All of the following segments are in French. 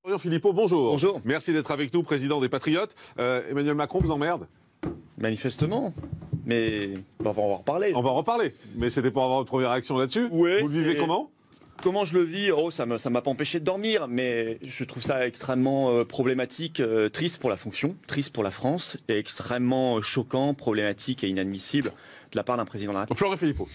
Florian Philippot, bonjour. Bonjour. Merci d'être avec nous, président des Patriotes. Emmanuel Macron vous emmerde? Manifestement. Mais on va en reparler. On va en reparler. Mais c'était pour avoir votre première réaction là-dessus. Ouais, vous le vivez comment? Comment je le vis? Ça m'a pas empêché de dormir, mais je trouve ça extrêmement problématique, triste pour la fonction, triste pour la France, et extrêmement choquant, problématique et inadmissible de la part d'un président de la République. Florian Philippot.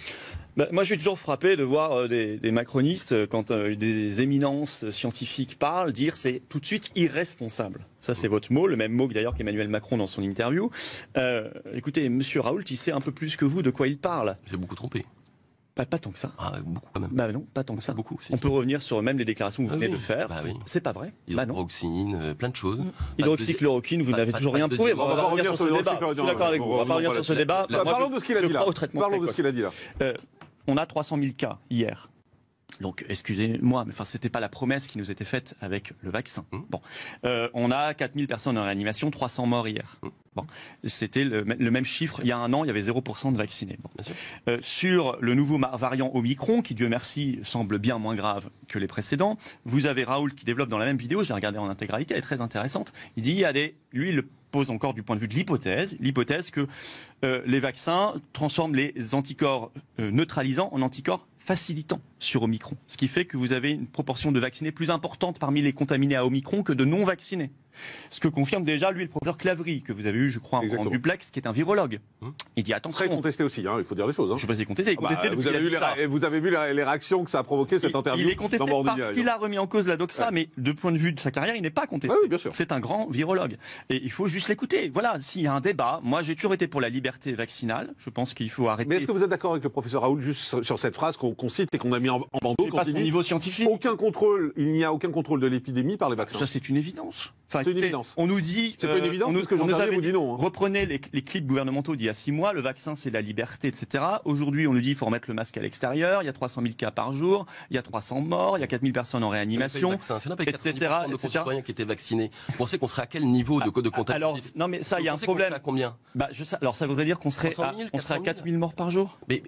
Moi, je suis toujours frappé de voir des macronistes, quand des éminences scientifiques parlent, dire c'est tout de suite irresponsable. Ça, c'est votre mot, le même mot d'ailleurs qu'Emmanuel Macron dans son interview. Écoutez, monsieur Raoult, il sait un peu plus que vous de quoi il parle. Il s'est beaucoup trompé. Pas tant que ça. Ah, beaucoup quand même. Non, pas tant que ça. Beaucoup. On peut revenir sur même les déclarations que vous venez de faire. Oui. C'est pas vrai. Hydroxychloroquine, plein de choses. Hydroxychloroquine, vous n'avez toujours rien prouvé. On va revenir sur ce débat. Je suis d'accord avec vous. On va pas revenir sur ce débat. Parlons de ce qu'il a dit là. Parlons de ce qu'il a dit là. On a 300 000 cas hier. Donc, excusez-moi, mais c'était pas la promesse qui nous était faite avec le vaccin. Bon, on a 4000 personnes en réanimation, 300 morts hier. Bon, c'était le même chiffre. Il y a un an, il y avait 0% de vaccinés. Bon. Sur le nouveau variant Omicron, qui, Dieu merci, semble bien moins grave que les précédents, vous avez Raoult qui développe dans la même vidéo, j'ai regardé en intégralité, elle est très intéressante. Il dit, lui, il pose encore du point de vue de l'hypothèse que les vaccins transforment les anticorps neutralisants en anticorps facilitants sur Omicron. Ce qui fait que vous avez une proportion de vaccinés plus importante parmi les contaminés à Omicron que de non-vaccinés. Ce que confirme déjà, lui, le professeur Clavry, que vous avez eu, je crois, en duplex, qui est un virologue. Il dit attention. Très contesté aussi, il faut dire les choses. Je ne sais pas si contesté, il est contesté vous avez vu les réactions que ça a provoqué, cette interview. Il est contesté parce qu'il a remis en cause la doxa, mais de point de vue de sa carrière, il n'est pas contesté. Oui, bien sûr. C'est un grand virologue. Et il faut juste l'écouter. Voilà, s'il y a un débat, moi j'ai toujours été pour la liberté vaccinale. Je pense qu'il faut arrêter. Mais est-ce que vous êtes d'accord avec le professeur Raoult juste sur cette phrase qu'on cite et qu'on a mis en bandeau quand il dit niveau scientifique. Il n'y a aucun contrôle de l'épidémie par les vaccins. Ça, c'est une évidence. C'est une évidence. On nous dit. C'est pas une évidence parce que Jean-Xavier vous dit non. Reprenez les clips gouvernementaux d'il y a 6 mois. Le vaccin, c'est la liberté, etc. Aujourd'hui, on nous dit qu'il faut remettre le masque à l'extérieur. Il y a 300 000 cas par jour. Il y a 300 morts. Il y a 4000 personnes en réanimation. Si on n'a pas eu 90% de concitoyens qui étaient vaccinés, vous pensez qu'on serait à quel niveau de contagion? Alors, non, mais ça, il y a un problème. À combien? Alors, ça voudrait dire qu'on serait à 4000 morts par jour. Mais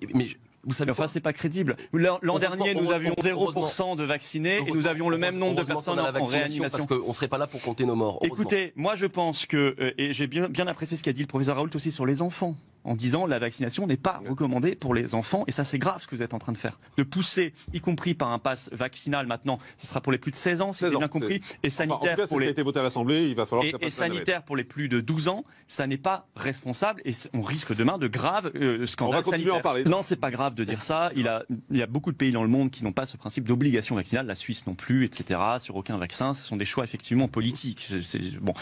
vous savez, c'est pas crédible. L'an dernier, nous avions 0% de vaccinés et nous avions le même nombre de personnes en réanimation. Parce qu'on serait pas là pour compter nos morts. Écoutez, moi je pense que, et j'ai bien apprécié ce qu'a dit le professeur Raoult aussi sur les enfants, en disant la vaccination n'est pas recommandée pour les enfants, et ça c'est grave ce que vous êtes en train de faire. De pousser, y compris par un pass vaccinal maintenant, ce sera pour les plus de 16 ans, si j'ai bien compris, et sanitaire pour les... qui a été voté à l'Assemblée, il va falloir et sanitaire pour les plus de 12 ans, ça n'est pas responsable, et on risque demain de graves scandales sanitaires. En parler. Non, c'est pas grave de dire ça, il y a beaucoup de pays dans le monde qui n'ont pas ce principe d'obligation vaccinale, la Suisse non plus, etc., sur aucun vaccin, ce sont des choix effectivement politiques. Bon.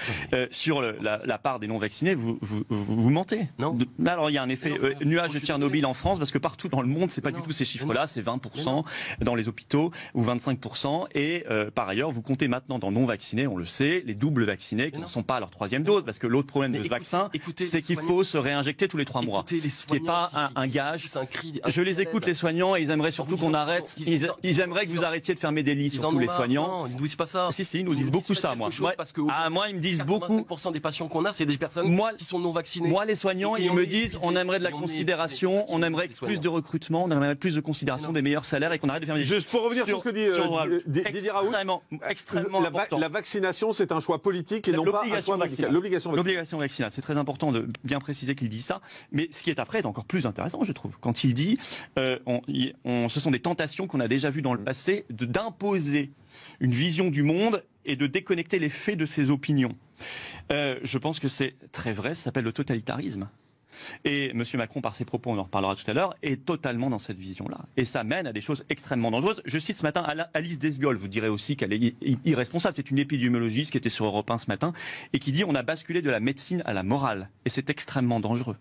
Sur la part des non-vaccinés, vous mentez. Non. Alors il y a un effet nuage de Tchernobyl en France, parce que partout dans le monde, c'est pas du tout ces chiffres-là, c'est 20% dans les hôpitaux ou 25%. Et par ailleurs, vous comptez maintenant dans non-vaccinés, on le sait, les doubles vaccinés qui ne sont pas à leur 3e dose, parce que l'autre problème de ce vaccin, c'est qu'il faut se réinjecter tous les 3 mois. Ce qui n'est pas un gage. Je les écoute, les soignants, et ils aimeraient surtout qu'on arrête. Ils aimeraient que vous arrêtiez de fermer des lits sur tous les soignants. Non, ils ne disent pas ça. Si, ils nous disent beaucoup ça, moi. Moi, ils me disent beaucoup. 85% des patients qu'on a, c'est des personnes qui sont non vaccinées. Moi, les soignants, ils me disent on aimerait de la considération, on aimerait plus de recrutement, on aimerait plus de considération, des meilleurs salaires, et qu'on arrête de fermer des lits. Juste pour revenir sur ce que dit Didier Raoult. Extrêmement important. La vaccination, c'est un choix politique et non pas un choix médical. L'obligation vaccinale, c'est très important de bien préciser qu'il dit ça. Mais ce qui est après est encore plus intéressant, je trouve, quand il dit ce sont des tentations qu'on a déjà vues dans le passé d'imposer une vision du monde et de déconnecter les faits de ses opinions. Je pense que c'est très vrai, ça s'appelle le totalitarisme. Et M. Macron, par ses propos, on en reparlera tout à l'heure, est totalement dans cette vision-là. Et ça mène à des choses extrêmement dangereuses. Je cite ce matin Alice Desbiol, vous direz aussi qu'elle est irresponsable, c'est une épidémiologiste qui était sur Europe 1 ce matin, et qui dit on a basculé de la médecine à la morale. Et c'est extrêmement dangereux.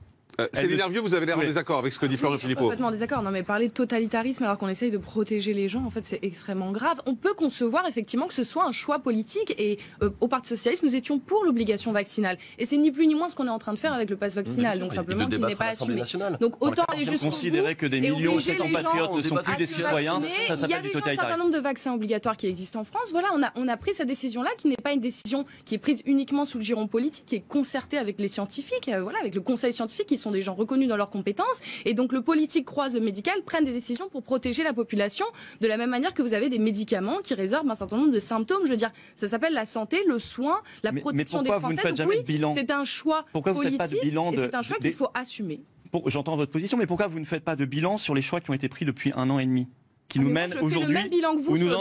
Céline Hervieux, vous avez l'air en désaccord avec ce que dit Florian Philippot. Complètement en désaccord. Non, mais parler de totalitarisme alors qu'on essaye de protéger les gens, en fait, c'est extrêmement grave. On peut concevoir effectivement que ce soit un choix politique, et au Parti socialiste, nous étions pour l'obligation vaccinale. Et c'est ni plus ni moins ce qu'on est en train de faire avec le pass vaccinal. Donc simplement qu'il n'est pas assumé. Donc autant aller jusqu'au bout. Considérer que des millions de ses compatriotes ne sont plus des citoyens, ça s'appelle du totalitarisme. Il y a déjà un certain nombre de vaccins obligatoires qui existent en France. Voilà, on a pris cette décision-là, qui n'est pas une décision qui est prise uniquement sous le giron politique, qui est concertée avec les scientifiques, voilà, avec le conseil scientifique qui sont des gens reconnus dans leurs compétences. Et donc le politique croise le médical, prennent des décisions pour protéger la population de la même manière que vous avez des médicaments qui résorbent un certain nombre de symptômes. Je veux dire, ça s'appelle la santé, le soin, la protection des Français. Vous ne faites jamais de bilan ? C'est un choix politique et c'est un choix qu'il faut assumer. J'entends votre position, mais pourquoi vous ne faites pas de bilan sur les choix qui ont été pris depuis 1 an et demi ? Qui nous mène aujourd'hui, où nous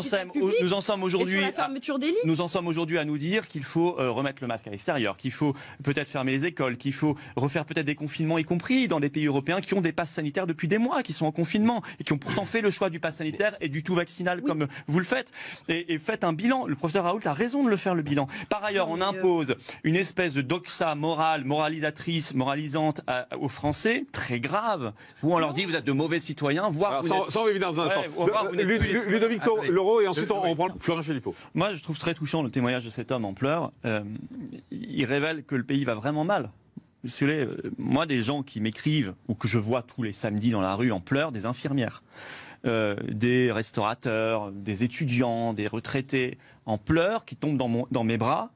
en sommes aujourd'hui à nous dire qu'il faut remettre le masque à l'extérieur, qu'il faut peut-être fermer les écoles, qu'il faut refaire peut-être des confinements, y compris dans des pays européens qui ont des passes sanitaires depuis des mois, qui sont en confinement et qui ont pourtant fait le choix du pass sanitaire et du tout vaccinal comme vous le faites. Et faites un bilan. Le professeur Raoult a raison de le faire, le bilan. Par ailleurs, on impose une espèce de doxa morale, moralisante aux Français, très grave, où on leur dit vous êtes de mauvais citoyens, voire... Sans évidence un instant. Ludovic Leroux et ensuite on prend Florent Philippot. Moi je trouve très touchant le témoignage de cet homme en pleurs. Il révèle que le pays va vraiment mal. Moi, des gens qui m'écrivent ou que je vois tous les samedis dans la rue en pleurs, des infirmières, des restaurateurs, des étudiants, des retraités en pleurs qui tombent dans mes bras,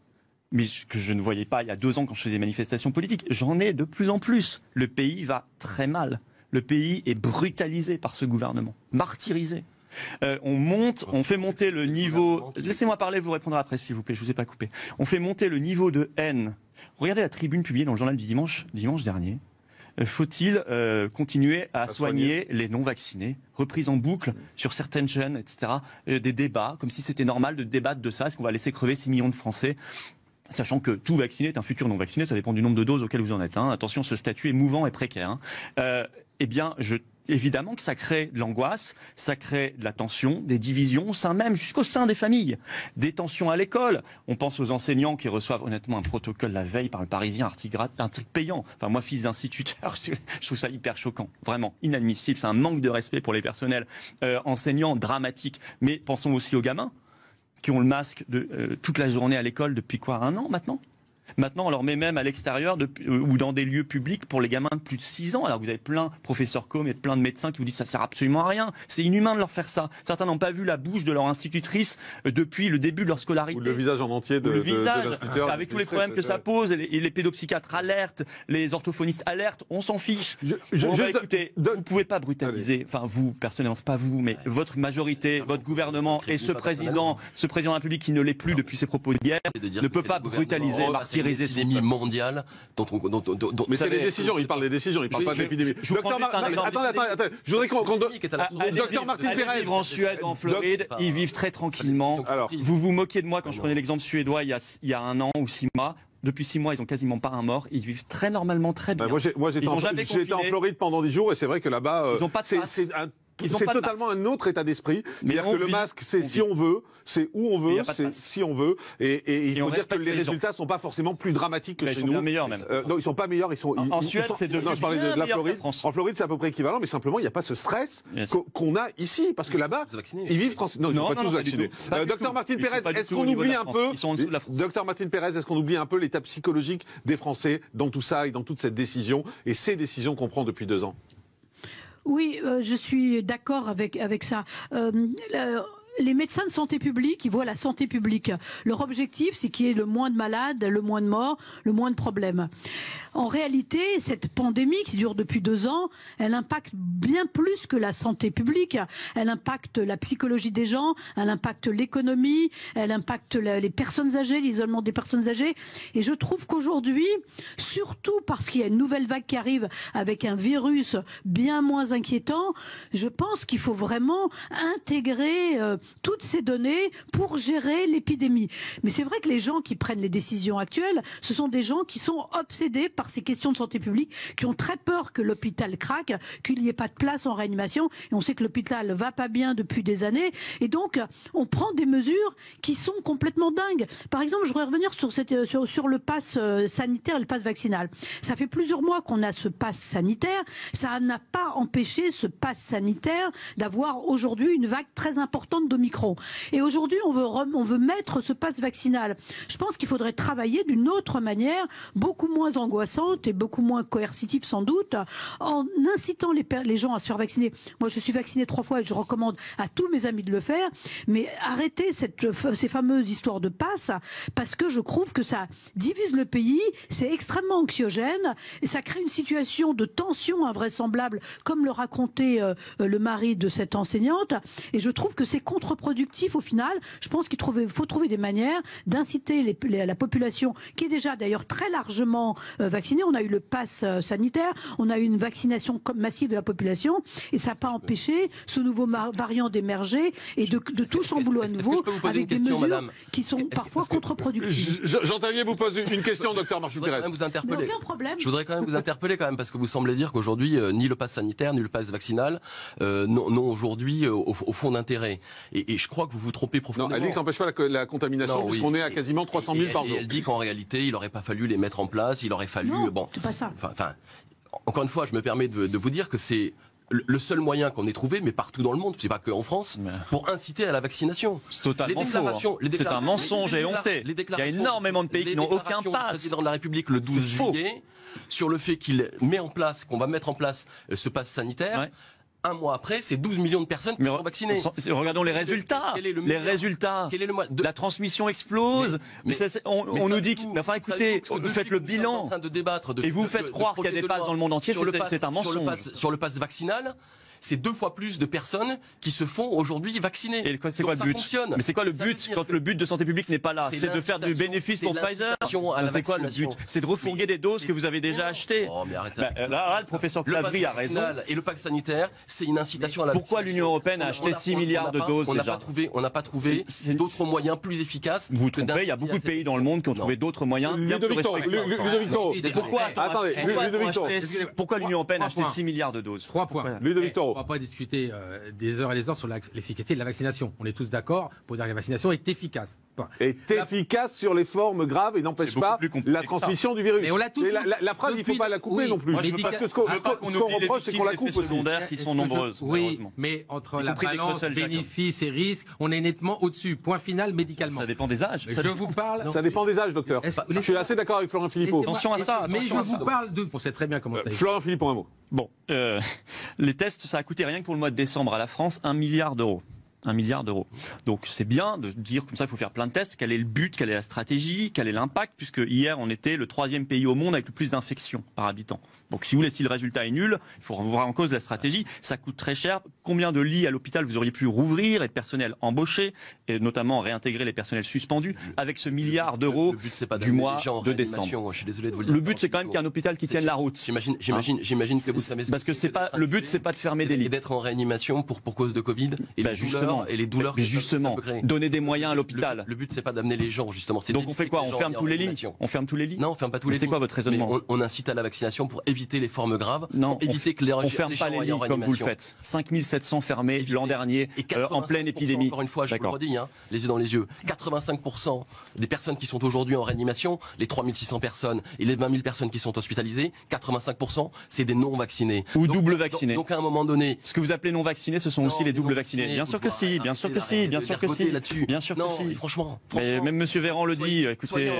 mais que je ne voyais pas il y a 2 ans quand je faisais des manifestations politiques. J'en ai de plus en plus. Le pays va très mal. Le pays est brutalisé par ce gouvernement, martyrisé. On fait monter le niveau... Laissez-moi parler, vous répondrez après s'il vous plaît, je ne vous ai pas coupé. On fait monter le niveau de haine. Regardez la tribune publiée dans le journal du dimanche dernier. Faut-il continuer à soigner les non-vaccinés? Reprise en boucle sur certaines chaînes, etc. Des débats, comme si c'était normal de débattre de ça. Est-ce qu'on va laisser crever 6 millions de Français ? Sachant que tout vacciné est un futur non vacciné, ça dépend du nombre de doses auxquelles vous en êtes. Attention, ce statut est mouvant et précaire. Eh bien, évidemment que ça crée de l'angoisse, ça crée de la tension, des divisions au sein même, jusqu'au sein des familles, des tensions à l'école. On pense aux enseignants qui reçoivent honnêtement un protocole la veille par le Parisien, un truc payant. Enfin, moi, fils d'instituteur, je trouve ça hyper choquant, vraiment inadmissible. C'est un manque de respect pour les personnels enseignants, dramatique. Mais pensons aussi aux gamins qui ont le masque toute la journée à l'école depuis 1 an maintenant. Maintenant, on leur met même à l'extérieur ou dans des lieux publics pour les gamins de plus de 6 ans. Alors vous avez plein, professeur Com et plein de médecins qui vous disent ça sert absolument à rien. C'est inhumain de leur faire ça. Certains n'ont pas vu la bouche de leur institutrice depuis le début de leur scolarité. Ou le visage en entier de l'instituteur. Avec tous les problèmes que ça pose. Et les pédopsychiatres alertent, les orthophonistes alertent. On s'en fiche. Écoutez, vous ne pouvez pas brutaliser. Enfin, vous, personnellement, c'est pas vous, mais votre majorité, votre gouvernement et ce président de la République qui ne l'est plus depuis ses propos d'hier, ne peut pas brutaliser, une épidémie mondiale mais c'est des décisions, il parle des décisions, il parle pas d'épidémie. Attendez, je voudrais qu'on Docteur Martin Pérez vivre en Suède ou en Floride, ils vivent très tranquillement. Vous vous moquez de moi quand je prenais l'exemple suédois il y a 1 an ou 6 mois. Depuis 6 mois, ils ont quasiment pas un mort. Ils vivent très normalement, très bien. Moi, j'étais en Floride pendant 10 jours et c'est vrai que là-bas, c'est totalement un autre état d'esprit. C'est-à-dire que le masque, c'est si on veut, c'est où on veut, c'est si on veut. Et il faut dire que les résultats sont pas forcément plus dramatiques que chez nous. Ils sont bien meilleurs même. Non, ils sont pas meilleurs. En Suède, c'est de. Non, je parlais de la Floride. En Floride, c'est à peu près équivalent, mais simplement, il n'y a pas ce stress qu'on a ici, parce que là-bas, ils vivent. Non, ils ne sont pas tous vaccinés. Docteur Martin Pérez, est-ce qu'on oublie un peu Docteur Martin Pérez, est-ce qu'on oublie un peu l'état psychologique des Français dans tout ça et dans toute cette décision et ces décisions qu'on prend depuis 2 ans? Oui, je suis d'accord avec ça. Les médecins de santé publique, ils voient la santé publique. Leur objectif, c'est qu'il y ait le moins de malades, le moins de morts, le moins de problèmes. En réalité, cette pandémie qui dure depuis 2 ans, elle impacte bien plus que la santé publique. Elle impacte la psychologie des gens, elle impacte l'économie, elle impacte les personnes âgées, l'isolement des personnes âgées. Et je trouve qu'aujourd'hui, surtout parce qu'il y a une nouvelle vague qui arrive avec un virus bien moins inquiétant, je pense qu'il faut vraiment intégrer toutes ces données pour gérer l'épidémie. Mais c'est vrai que les gens qui prennent les décisions actuelles, ce sont des gens qui sont obsédés par ces questions de santé publique, qui ont très peur que l'hôpital craque, qu'il n'y ait pas de place en réanimation. Et on sait que l'hôpital ne va pas bien depuis des années. Et donc, on prend des mesures qui sont complètement dingues. Par exemple, je voudrais revenir sur le pass sanitaire et le pass vaccinal. Ça fait plusieurs mois qu'on a ce pass sanitaire. Ça n'a pas empêché ce pass sanitaire d'avoir aujourd'hui une vague très importante de Omicron. Et aujourd'hui, on veut mettre ce pass vaccinal. Je pense qu'il faudrait travailler d'une autre manière, beaucoup moins angoissante et beaucoup moins coercitive sans doute, en incitant les gens à se faire vacciner. Moi, je suis vaccinée 3 fois et je recommande à tous mes amis de le faire. Mais arrêtez ces fameuses histoires de pass, parce que je trouve que ça divise le pays, c'est extrêmement anxiogène et ça crée une situation de tension invraisemblable, comme le racontait le mari de cette enseignante. Et je trouve que c'est contre-productif au final. Je pense qu'il faut trouver des manières d'inciter la population, qui est déjà d'ailleurs très largement vaccinée. On a eu le pass sanitaire, on a eu une vaccination massive de la population et ça n'a pas empêché ce nouveau variant d'émerger et de tout chambouler à nouveau avec des mesures qui sont parfois contre-productives. J'entendais vous poser une question, docteur Martin Pérez. Aucun problème. Je voudrais quand même vous interpeller parce que vous semblez dire qu'aujourd'hui, ni le pass sanitaire, ni le pass vaccinal n'ont aujourd'hui au fond d'intérêt. Et je crois que vous vous trompez profondément. Non, elle dit que ça n'empêche pas la contamination, puisqu'on est à quasiment 300 000 par jour. Et elle dit qu'en réalité, il n'aurait pas fallu les mettre en place, il aurait fallu... Non, c'est pas ça. Enfin, encore une fois, je me permets de vous dire que c'est le seul moyen qu'on ait trouvé, mais partout dans le monde, c'est pas qu'en France, pour inciter à la vaccination. C'est totalement faux. C'est un mensonge éhonté. Il y a énormément de pays qui n'ont aucun pass. Le président de la République le 12 juillet sur le fait qu'il met en place, qu'on va mettre en place ce pass sanitaire. Ouais. Un mois après, c'est 12 millions de personnes qui sont vaccinées. Regardons les résultats. Les résultats. La transmission explose. On nous dit que... Enfin, écoutez, vous faites le bilan. Et vous faites croire qu'il y a des passes dans le monde entier. C'est un mensonge. Sur le pass vaccinal, c'est 2 fois plus de personnes qui se font aujourd'hui vacciner. Et c'est quoi le but? Mais c'est quoi le but quand le but de santé publique n'est pas là? C'est de faire du bénéfice pour Pfizer? C'est quoi le but? C'est de refourguer des doses que vous avez déjà achetées. Là, le professeur Clavry a raison. Et le pack sanitaire, c'est une incitation à la vaccination. Pourquoi l'Union européenne a acheté 6 milliards de doses déjà? On n'a pas trouvé d'autres moyens plus efficaces. Vous vous trompez, il y a beaucoup de pays dans le monde qui ont trouvé d'autres moyens. Pourquoi l'Union européenne a acheté 6 milliards de doses? 3 points. On ne va pas discuter des heures et des heures sur l'efficacité de la vaccination. On est tous d'accord pour dire que la vaccination est efficace. Est efficace sur les formes graves et n'empêche pas la transmission du virus. Mais on l'a tous la phrase, il ne faut pas la couper non plus. Parce que ce qu'on reproche, c'est qu'on la coupe aussi. Qui sont nombreuses. Oui, mais entre la balance bénéfices et risques, on est nettement au-dessus. Point final médicalement. Ça dépend des âges. Je vous parle. Ça dépend des âges, docteur. Je suis assez d'accord avec Florent Philippot. Attention à ça. Mais je vous parle de. On sait très bien comment ça. Florent Philippot, un mot. Bon, les tests, ça a coûté rien que pour le mois de décembre à la France 1 milliard d'euros. 1 milliard d'euros. Donc c'est bien de dire comme ça, il faut faire plein de tests. Quel est le but, quelle est la stratégie, quel est l'impact, puisque hier on était le 3e pays au monde avec le plus d'infections par habitant. Donc si vous voulez, si le résultat est nul, il faut revoir en cause la stratégie. Ça coûte très cher. Combien de lits à l'hôpital vous auriez pu rouvrir et de personnel embauché, et notamment réintégrer les personnels suspendus avec ce milliard d'euros du mois de décembre. Je suis désolé de vous le dire. Le but c'est quand même qu'il y ait un hôpital qui tienne la route. J'imagine que vous savez. Parce que c'est pas le but, c'est pas de fermer des lits. Et d'être en réanimation pour cause de Covid et les douleurs. Justement, donner des moyens à l'hôpital. Le but c'est pas d'amener les gens justement. Donc on fait quoi? On ferme tous les lits? On ferme tous les lits? Non, on ferme pas tous les lits. C'est quoi votre raisonnement? On incite à la vaccination pour éviter les formes graves. Non, éviter que les on ferme pas les lits comme vous le faites. 5700 fermés l'an dernier en pleine épidémie. Encore une fois, je vous le redis, les yeux dans les yeux. 85% des personnes qui sont aujourd'hui en réanimation, les 3600 personnes et les 20 000 personnes qui sont hospitalisées, 85% c'est des non vaccinés. Ou double vaccinés. Donc à un moment donné, ce que vous appelez non vaccinés, ce sont aussi les double vaccinés. Bien sûr que si, bien sûr que si, bien sûr que si. Bien sûr que si. Franchement. Mais même Monsieur Véran le dit. Écoutez,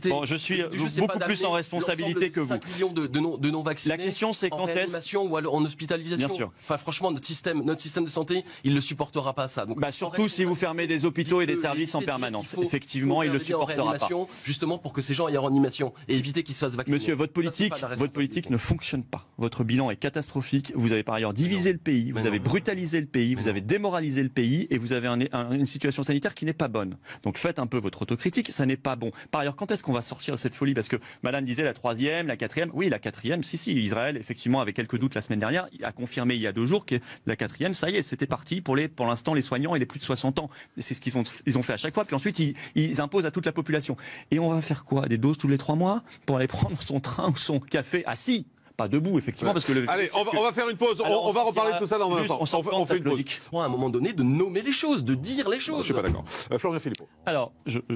bon, je suis beaucoup plus en responsabilité que vous. 5 millions de non vaccinés. La question c'est quand est-ce ou en hospitalisation. Bien sûr. Enfin, franchement, notre système de santé, il ne supportera pas ça. Donc, surtout si vous fermez des hôpitaux et des services en permanence. Effectivement, il ne le supportera pas. Justement pour que ces gens aient en réanimation et éviter qu'ils se fassent vacciner. Monsieur, votre politique ne fonctionne pas. Votre bilan est catastrophique. Vous avez par ailleurs divisé le pays, vous avez brutalisé le pays, vous avez démoralisé le pays et vous avez une situation sanitaire qui n'est pas bonne. Donc faites un peu votre autocritique, ça n'est pas bon. Par ailleurs, quand est-ce qu'on va sortir de cette folie? Parce que madame disait la 3e, la 4e. Oui, la 4e, si, Israël, effectivement, avec quelques doutes la semaine dernière, a confirmé il y a 2 jours que la 4e, ça y est, c'était parti pour l'instant les soignants et les plus de 60 ans. C'est ce qu'ils ont fait à chaque fois. Puis ensuite, ils imposent à toute la population. Et on va faire quoi? Des doses tous les 3 mois pour aller prendre son train ou son café assis? Pas debout, effectivement, parce que Allez, on va faire une pause. On va reparler de tout ça dans un instant. On fait une pause. À un moment donné, de nommer les choses, de dire les choses. Je suis pas d'accord. Florian Philippot. Alors,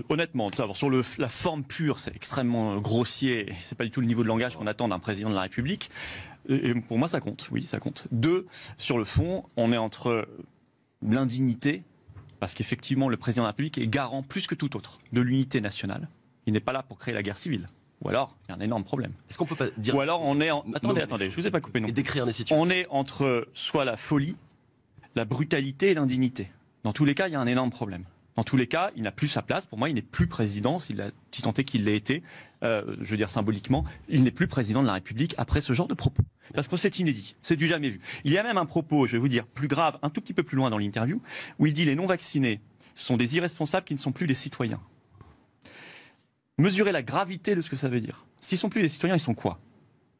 honnêtement, sur la forme pure, c'est extrêmement grossier. C'est pas du tout le niveau de langage qu'on attend d'un président de la République. Et pour moi, ça compte. Oui, ça compte. 2, sur le fond, on est entre l'indignité Parce qu'effectivement, le président de la République est garant plus que tout autre de l'unité nationale. Il n'est pas là pour créer la guerre civile. Ou alors, il y a un énorme problème. Est-ce qu'on peut pas dire... Ou alors, on est en... Attendez, je vous ai pas coupé non. Et décrire des situations. On est entre soit la folie, la brutalité et l'indignité. Dans tous les cas, il y a un énorme problème. Dans tous les cas, il n'a plus sa place. Pour moi, il n'est plus président, si tant est qu'il l'ait été, je veux dire symboliquement, il n'est plus président de la République après ce genre de propos. Parce que c'est inédit, c'est du jamais vu. Il y a même un propos, je vais vous dire, plus grave, un tout petit peu plus loin dans l'interview, où il dit les non-vaccinés sont des irresponsables qui ne sont plus des citoyens. Mesurez la gravité de ce que ça veut dire. S'ils ne sont plus des citoyens, ils sont quoi?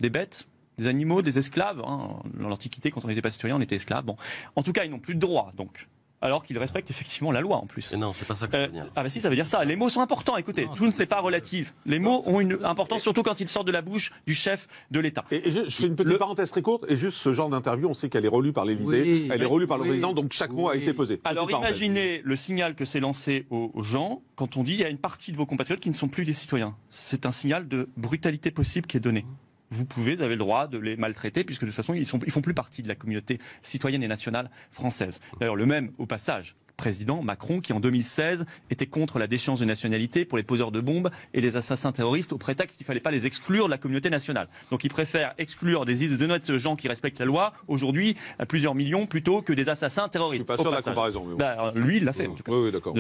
Des bêtes? Des animaux? Des esclaves, hein. Dans l'Antiquité, quand on n'était pas citoyen, on était esclave. Bon. En tout cas, ils n'ont plus de droits, donc. Alors qu'ils respectent effectivement la loi en plus. Et non, c'est pas ça que ça veut dire. Ah bah si, ça veut dire ça. Les mots sont importants. Écoutez, tout n'est pas relatif. Les mots ont une importance, surtout quand ils sortent de la bouche du chef de l'État. Et je fais une petite parenthèse très courte. Et juste ce genre d'interview, on sait qu'elle est relue par l'Élysée, elle est relue par le président, donc chaque mot a été posé. Alors imaginez le signal que c'est lancé aux gens quand on dit il y a une partie de vos compatriotes qui ne sont plus des citoyens. C'est un signal de brutalité possible qui est donné. Vous avez le droit de les maltraiter, puisque de toute façon, ils font plus partie de la communauté citoyenne et nationale française. D'ailleurs, le même, au passage, président Macron, qui en 2016 était contre la déchéance de nationalité pour les poseurs de bombes et les assassins terroristes, au prétexte qu'il ne fallait pas les exclure de la communauté nationale. Donc il préfère exclure des honnêtes gens qui respectent la loi, aujourd'hui, à plusieurs millions, plutôt que des assassins terroristes. Je suis pas sûr de la comparaison. Mais bon. Lui, il l'a fait, en tout cas. Oui, d'accord.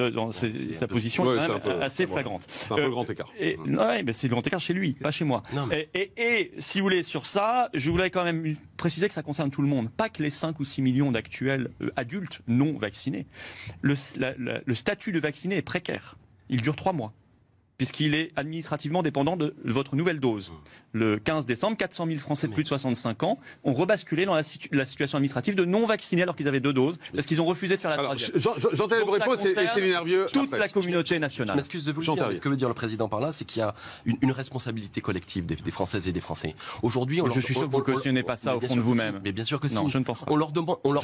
Sa position est quand même assez flagrante. C'est un peu le grand écart. Oui, mais c'est le grand écart chez lui, pas chez moi. Et si vous voulez, sur ça, je voulais quand même préciser que ça concerne tout le monde. Pas que les 5 ou 6 millions d'actuels adultes non vaccinés. Le statut de vacciné est précaire. Il dure 3 mois, puisqu'il est administrativement dépendant de votre nouvelle dose. Le 15 décembre, 400 000 Français de plus de 65 ans ont rebasculé dans la situation administrative de non-vaccinés alors qu'ils avaient 2 doses, parce qu'ils ont refusé de faire la troisième. J'entends le réponse et c'est l'énervieux. Toute la communauté nationale. Je m'excuse de vous le dire, mais ce que veut dire le président par là, c'est qu'il y a une responsabilité collective des Françaises et des Français. Aujourd'hui, je suis sûr que vous ne cautionnez pas ça au fond de vous-même. Mais bien sûr que si. Non, je ne pense pas. On leur demande, on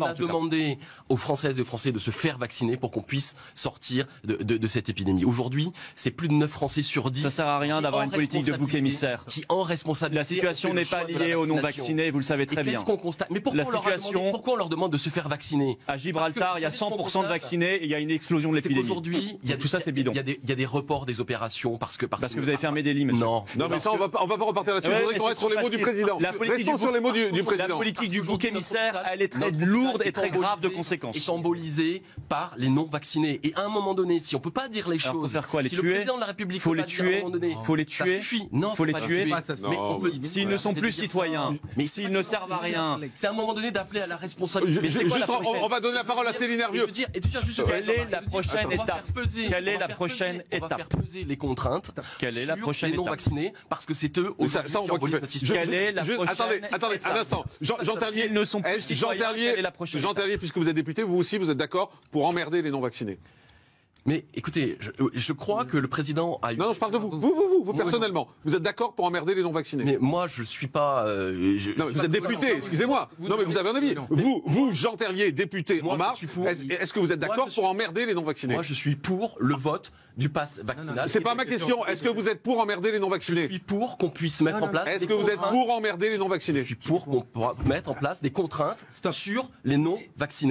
a demandé aux Françaises et aux Français de se faire vacciner pour qu'on puisse sortir de cette épidémie. Aujourd'hui, c'est plus de 9 Français sur 10. Ça sert à rien d'avoir une politique de bouc émissaire. Qui en responsabilité. La situation n'est pas liée aux non-vaccinés, vous le savez très bien. Qu'est-ce qu'on constate? Mais pourquoi on leur demande de se faire vacciner? À Gibraltar, il y a 100% de vaccinés et il y a une explosion de l'épidémie. Aujourd'hui, tout ça, c'est bidon. Il y a des reports des opérations parce que vous avez fermé des lits, monsieur. Non, mais ça, on va pas repartir là-dessus. Je voudrais qu'on reste sur les mots du président. Restons sur les mots du président. La politique du bouc émissaire, elle est très lourde et très grave de conséquences. Est embolisée par les non-vaccinés. Et à un moment donné, si on peut pas dire les choses, faut faire quoi? Les si tuer? le président de la République faut les tuer. Faut les tuer. Non, faut les tuer. S'ils ne sont plus citoyens, mais s'ils ne servent à rien. C'est à un moment donné d'appeler à la responsabilité. On va donner la parole à Céline Hervieux. Quelle est la prochaine étape? Quelle est la prochaine étape? On va faire peser les contraintes. Quelle est la prochaine étape? Les non-vaccinés, parce que c'est eux aujourd'hui qui embolisent notre système. Quelle est la prochaine étape? Attendez, un instant. Jean Terlier, ne sont plus citoyens, quelle est la prochaine étape? Jean Terlier, puisque vous êtes député, vous aussi, vous êtes d'accord pour emmerder les non-vaccinés? Mais écoutez, je crois que le président a eu... Non, je parle de vous. Vous personnellement. Vous êtes d'accord pour emmerder les non-vaccinés? Mais moi, je suis pas... Non, vous êtes député, excusez-moi. Non, mais vous avez un avis. Vous, Jean Terlier, député En Marche, est-ce que vous êtes d'accord pour emmerder les non-vaccinés? Moi, je suis pour le vote du pass vaccinal. C'est pas ma question. Est-ce que vous êtes pour emmerder les non-vaccinés? Je suis pour qu'on puisse mettre en place... Est-ce que vous êtes pour emmerder les non-vaccinés? Je suis pour qu'on puisse mettre en place des contraintes sur les non-vaccinés.